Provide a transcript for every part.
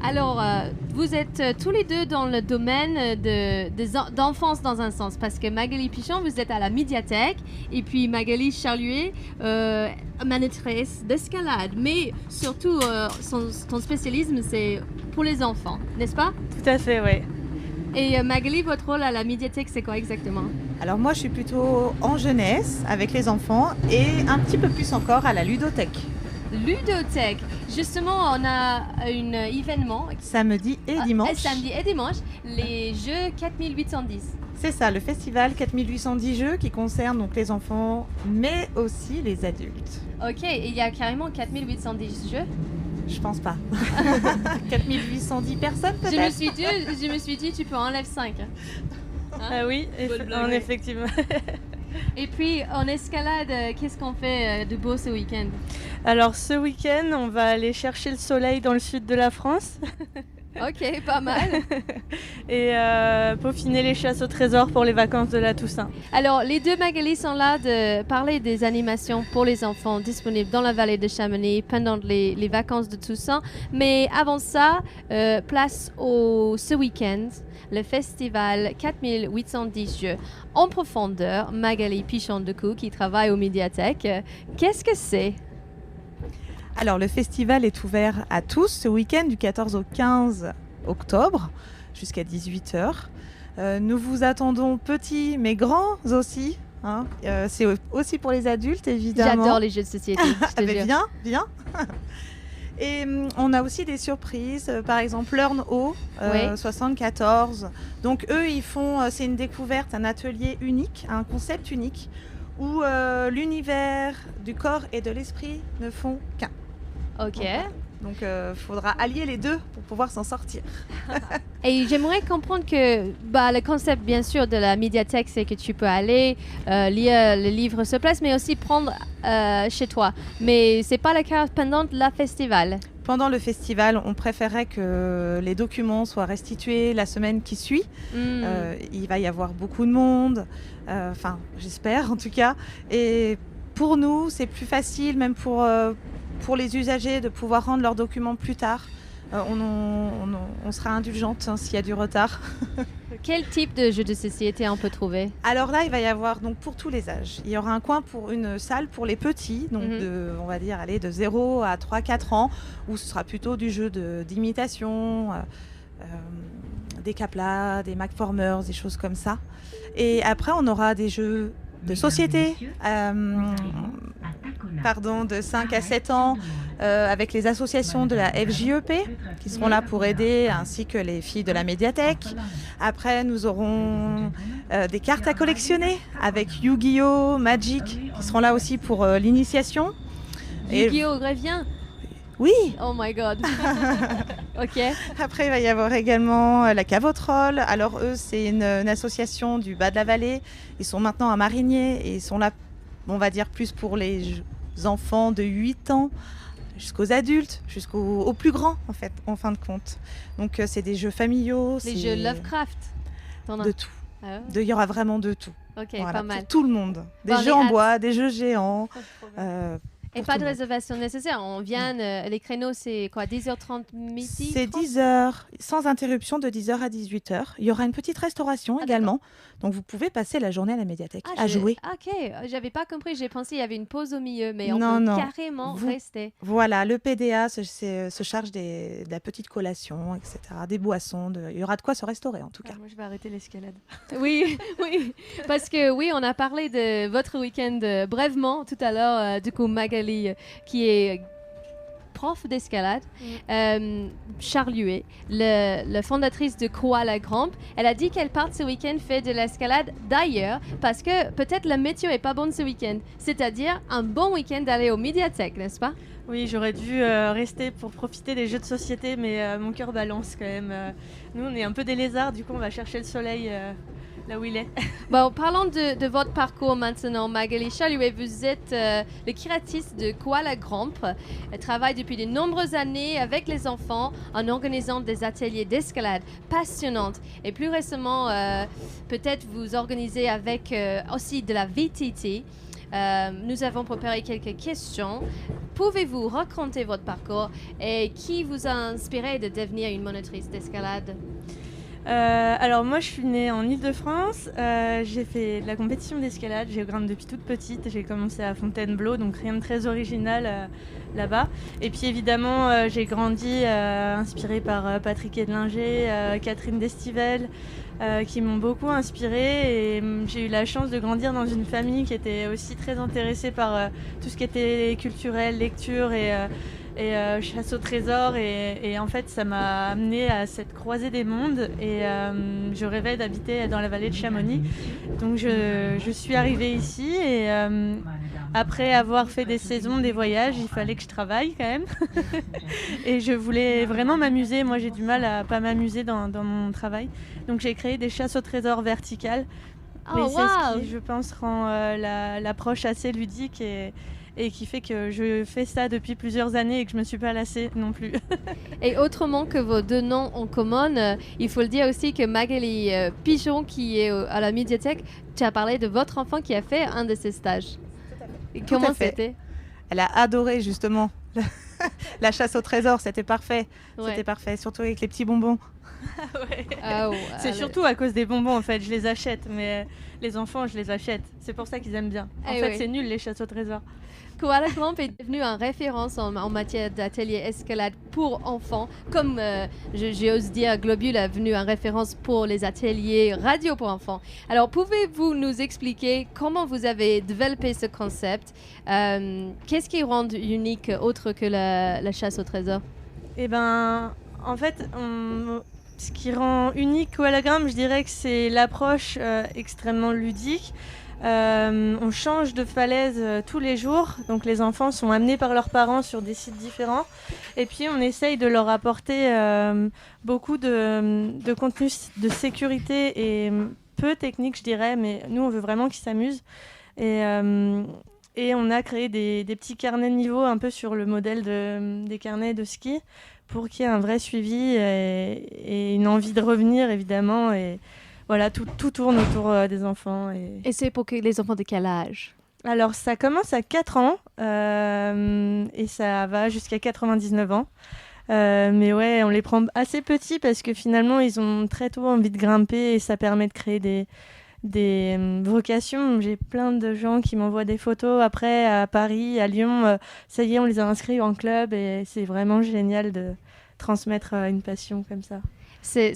Alors, vous êtes tous les deux dans le domaine d'enfance dans un sens, parce que Magali Pichon, vous êtes à la médiathèque, et puis Magali Charluet, manatrice d'escalade. Mais surtout, ton spécialisme, c'est pour les enfants, n'est-ce pas? Tout à fait, oui. Et Magali, votre rôle à la médiathèque, c'est quoi exactement? Alors moi, je suis plutôt en jeunesse avec les enfants et un petit peu plus encore à la ludothèque. Ludothèque. Justement, on a un événement. Samedi et dimanche. Samedi et dimanche, les Jeux 4810. C'est ça, le festival 4810 jeux qui concerne donc les enfants, mais aussi les adultes. Ok, et il y a carrément 4810 jeux? Je pense pas. 4810 personnes peut-être. Je me suis dit, tu peux enlever 5. Ah oui, effectivement. Et puis, en escalade, qu'est-ce qu'on fait de beau ce week-end? Alors, ce week-end, on va aller chercher le soleil dans le sud de la France. Ok, pas mal. Et peaufiner les chasses au trésor pour les vacances de la Toussaint. Alors, les deux Magali sont là de parler des animations pour les enfants disponibles dans la vallée de Chamonix pendant les vacances de Toussaint. Mais avant ça, place au ce week-end, le festival 4810 jeux en profondeur. Magali Pichon-Decou qui travaille aux médiathèques. Qu'est-ce que c'est? Alors, le festival est ouvert à tous ce week-end du 14 au 15 octobre jusqu'à 18h. Nous vous attendons petits mais grands aussi. Hein. C'est aussi pour les adultes, évidemment. J'adore les jeux de société, je te jure. Viens. Et on a aussi des surprises, par exemple Learn O, 74. Donc eux, ils font, c'est une découverte, un atelier unique, un concept unique, où l'univers du corps et de l'esprit ne font qu'un. Ok. Donc il faudra allier les deux pour pouvoir s'en sortir. Et j'aimerais comprendre que le concept, bien sûr, de la médiathèque, c'est que tu peux aller lire le livre sur place, mais aussi prendre chez toi. Mais c'est pas le cas pendant le festival. Pendant le festival, on préférait que les documents soient restitués la semaine qui suit. Il va y avoir beaucoup de monde, enfin j'espère en tout cas. Et pour nous, c'est plus facile, même pour les usagers, de pouvoir rendre leurs documents plus tard. On sera indulgente s'il y a du retard. Quel type de jeu de société on peut trouver? Alors là, il va y avoir donc pour tous les âges. Il y aura un coin pour une salle pour les petits, donc on va dire de 0 à 3-4 ans, où ce sera plutôt du jeu d'imitation, des Capla, des Macformers, des choses comme ça. Et après, on aura des jeux de société, de 5 à 7 ans, avec les associations de la FJEP qui seront là pour aider, ainsi que les filles de la médiathèque. Après, nous aurons des cartes à collectionner avec Yu-Gi-Oh, Magic, qui seront là aussi pour l'initiation. Yu-Gi-Oh revient? Oui. Oh my god. Ok. Après, il va y avoir également la Cave aux Trolls. Alors eux, c'est une association du bas de la vallée. Ils sont maintenant à Marigné et ils sont là, on va dire, plus pour les enfants de 8 ans jusqu'aux adultes, jusqu'aux plus grands, en fait, en fin de compte. Donc c'est des jeux familiaux. Les jeux Lovecraft. De tout. Il y aura vraiment de tout. Ok, voilà, pas mal. pour tout le monde. Des jeux en bois, des jeux géants. Et pas de réservation nécessaire. On vient, les créneaux, c'est quoi, 10h30 midi? C'est 10h, sans interruption, de 10h à 18h. Il y aura une petite restauration également. Donc vous pouvez passer la journée à la médiathèque à jouer. Ok, j'avais pas compris. J'ai pensé qu'il y avait une pause au milieu, mais on peut carrément rester. Voilà, le PDA se charge de la petite collation, etc. Des boissons. Il y aura de quoi se restaurer en tout cas. Moi, je vais arrêter l'escalade. Oui. Parce que oui, on a parlé de votre week-end brièvement tout à l'heure. Du coup, Magali, qui est prof d'escalade, Charluet, la fondatrice de Koala Gramp, elle a dit qu'elle part ce week-end faire de l'escalade d'ailleurs parce que peut-être la météo est pas bonne ce week-end. C'est-à-dire un bon week-end d'aller aux médiathèques, n'est-ce pas? Oui, j'aurais dû rester pour profiter des jeux de société, mais mon cœur balance quand même. Nous, on est un peu des lézards, du coup, on va chercher le soleil là où il est. Bon, parlons de votre parcours maintenant, Magali Charluet. Vous êtes le créatrice de Koala Gramp. Elle travaille depuis de nombreuses années avec les enfants en organisant des ateliers d'escalade passionnantes. Et plus récemment, peut-être vous organisez avec aussi de la VTT. Nous avons préparé quelques questions pouvez-vous raconter votre parcours et qui vous a inspiré de devenir une monitrice d'escalade? Alors moi je suis née en Île-de-France, j'ai fait de la compétition d'escalade, j'ai grimpe depuis toute petite, j'ai commencé à Fontainebleau, donc rien de très original là-bas. Et puis évidemment j'ai grandi inspirée par Patrick Edlinger, Catherine Destivelle, qui m'ont beaucoup inspirée, et j'ai eu la chance de grandir dans une famille qui était aussi très intéressée par tout ce qui était culturel, lecture et chasse au trésor, et en fait ça m'a amenée à cette croisée des mondes, et je rêvais d'habiter dans la vallée de Chamonix, donc je suis arrivée ici, et après avoir fait des saisons, des voyages, il fallait que je travaille quand même et je voulais vraiment m'amuser. Moi j'ai du mal à pas m'amuser dans mon travail, donc j'ai créé des chasses au trésor verticales. Mais c'est ce qui, je pense, rend l'approche assez ludique et qui fait que je fais ça depuis plusieurs années et que je me suis pas lassée non plus. Et autrement que vos deux noms en commun, il faut le dire aussi que Magali Pichon, qui est à la médiathèque, tu as parlé de votre enfant qui a fait un de ces stages. Et comment c'était? Elle a adoré justement la chasse au trésor, c'était parfait. Ouais. C'était parfait, surtout avec les petits bonbons. Ouais. Ah, ouais, C'est surtout à cause des bonbons en fait, je les achète, mais les enfants je les achète. C'est pour ça qu'ils aiment bien. En fait c'est nul les chasses au trésor. Koala Cramp est devenu une référence en matière d'atelier escalade pour enfants, comme j'ose dire, Globule est devenu une référence pour les ateliers radio pour enfants. Alors, pouvez-vous nous expliquer comment vous avez développé ce concept? Qu'est-ce qui rend unique autre que la chasse au trésor? Eh ben, en fait, ce qui rend unique Koala Cramp, je dirais que c'est l'approche extrêmement ludique. On change de falaise tous les jours, donc les enfants sont amenés par leurs parents sur des sites différents, et puis on essaye de leur apporter beaucoup de contenu de sécurité et peu technique, je dirais, mais nous on veut vraiment qu'ils s'amusent, et on a créé des petits carnets de niveau un peu sur le modèle des carnets de ski pour qu'il y ait un vrai suivi et une envie de revenir évidemment, et voilà, tout tourne autour des enfants. Et c'est pour les enfants de quel âge? Alors, ça commence à 4 ans et ça va jusqu'à 99 ans. Mais ouais, on les prend assez petits parce que finalement, ils ont très tôt envie de grimper et ça permet de créer des vocations. J'ai plein de gens qui m'envoient des photos après à Paris, à Lyon. Ça y est, on les a inscrits en club et c'est vraiment génial de transmettre une passion comme ça. C'est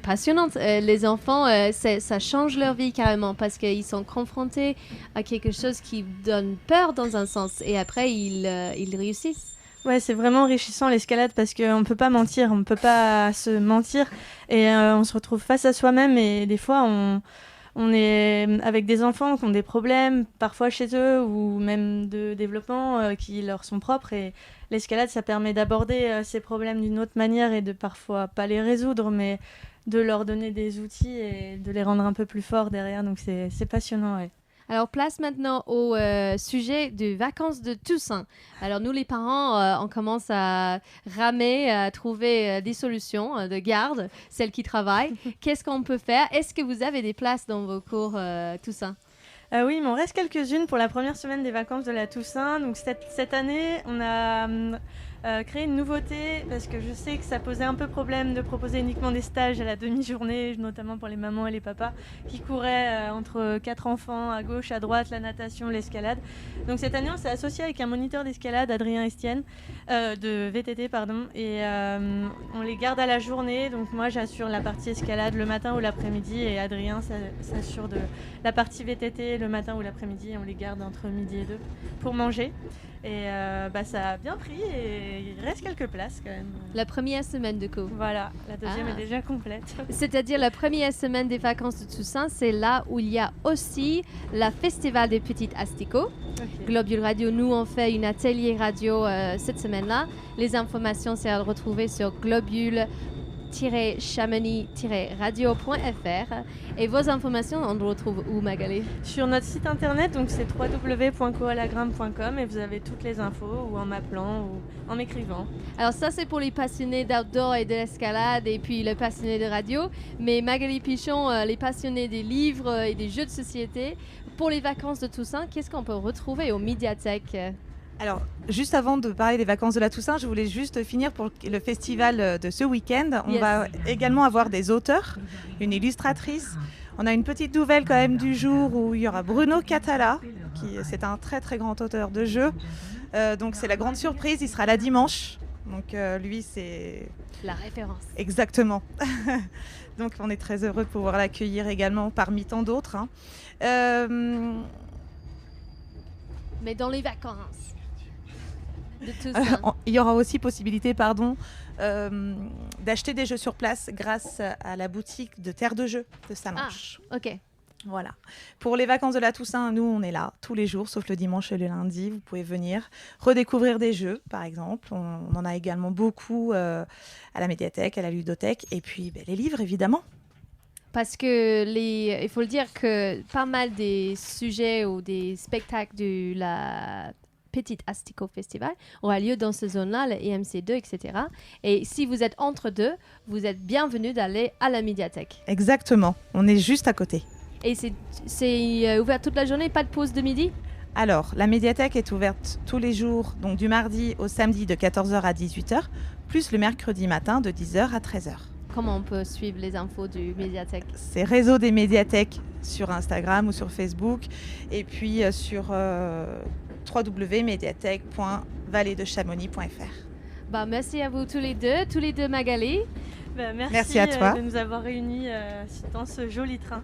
passionnant. Les enfants, ça change leur vie carrément parce qu'ils sont confrontés à quelque chose qui donne peur dans un sens et après ils réussissent. Ouais, c'est vraiment enrichissant l'escalade parce qu'on ne peut pas mentir, on ne peut pas se mentir et on se retrouve face à soi-même et des fois on est avec des enfants qui ont des problèmes, parfois chez eux ou même de développement qui leur sont propres, et l'escalade ça permet d'aborder ces problèmes d'une autre manière et de parfois pas les résoudre mais de leur donner des outils et de les rendre un peu plus forts derrière, donc c'est passionnant. Ouais. Alors, place maintenant au sujet des vacances de Toussaint. Alors, nous, les parents, on commence à ramer, à trouver des solutions de garde, celles qui travaillent. Qu'est-ce qu'on peut faire? Est-ce que vous avez des places dans vos cours Toussaint? Oui, il m'en reste quelques-unes pour la première semaine des vacances de la Toussaint. Donc, cette année, on a créé une nouveauté parce que je sais que ça posait un peu problème de proposer uniquement des stages à la demi-journée, notamment pour les mamans et les papas qui couraient entre 4 enfants à gauche, à droite, la natation, l'escalade. Donc cette année, on s'est associé avec un moniteur d'escalade, Adrien Estienne, de VTT, pardon, et on les garde à la journée. Donc moi, j'assure la partie escalade le matin ou l'après-midi et Adrien s'assure de la partie VTT le matin ou l'après-midi, et on les garde entre midi et 2 pour manger. Et ça a bien pris et il reste quelques places quand même. La première semaine de cours. Voilà, la deuxième est déjà complète. C'est-à-dire la première semaine des vacances de Toussaint, c'est là où il y a aussi la Festival des Petites Asticots. Okay. Globule Radio, nous on fait une atelier radio cette semaine-là. Les informations, c'est à retrouver sur globule-chamonix-radio.fr. Et vos informations, on les retrouve où, Magali? Sur notre site internet, donc c'est www.koalagrampe.com, et vous avez toutes les infos, ou en m'appelant ou en m'écrivant. Alors ça, c'est pour les passionnés d'outdoor et de l'escalade et puis les passionnés de radio. Mais Magali Pichon, les passionnés des livres et des jeux de société. Pour les vacances de Toussaint, qu'est-ce qu'on peut retrouver aux médiathèques? Alors, juste avant de parler des vacances de la Toussaint, je voulais juste finir pour le festival de ce week-end. On va également avoir des auteurs, une illustratrice. On a une petite nouvelle quand même du jour où il y aura Bruno Catala, c'est un très très grand auteur de jeux. Donc c'est la grande surprise, il sera là dimanche. Donc lui c'est... La référence. Exactement. Donc on est très heureux de pouvoir l'accueillir également parmi tant d'autres. Mais dans les vacances. Il y aura aussi possibilité d'acheter des jeux sur place grâce à la boutique de Terre de Jeux de Salanches. Ah, ok. Voilà. Pour les vacances de la Toussaint, nous, on est là tous les jours, sauf le dimanche et le lundi. Vous pouvez venir redécouvrir des jeux, par exemple. On en a également beaucoup à la médiathèque, à la ludothèque. Et puis, les livres, évidemment. Parce que il faut le dire que pas mal des sujets ou des spectacles de la Petite Asticot Festival aura lieu dans cette zone-là, le EMC2, etc. Et si vous êtes entre deux, vous êtes bienvenus d'aller à la médiathèque. Exactement. On est juste à côté. Et c'est ouvert toute la journée, pas de pause de midi ? Alors, la médiathèque est ouverte tous les jours, donc du mardi au samedi de 14h à 18h, plus le mercredi matin de 10h à 13h. Comment on peut suivre les infos du médiathèque ? C'est Réseau des médiathèques sur Instagram ou sur Facebook, et puis sur www.médiathèque.valleesdechamonix.fr. Merci à vous tous les deux Magali. Merci à toi de nous avoir réunis dans ce joli train.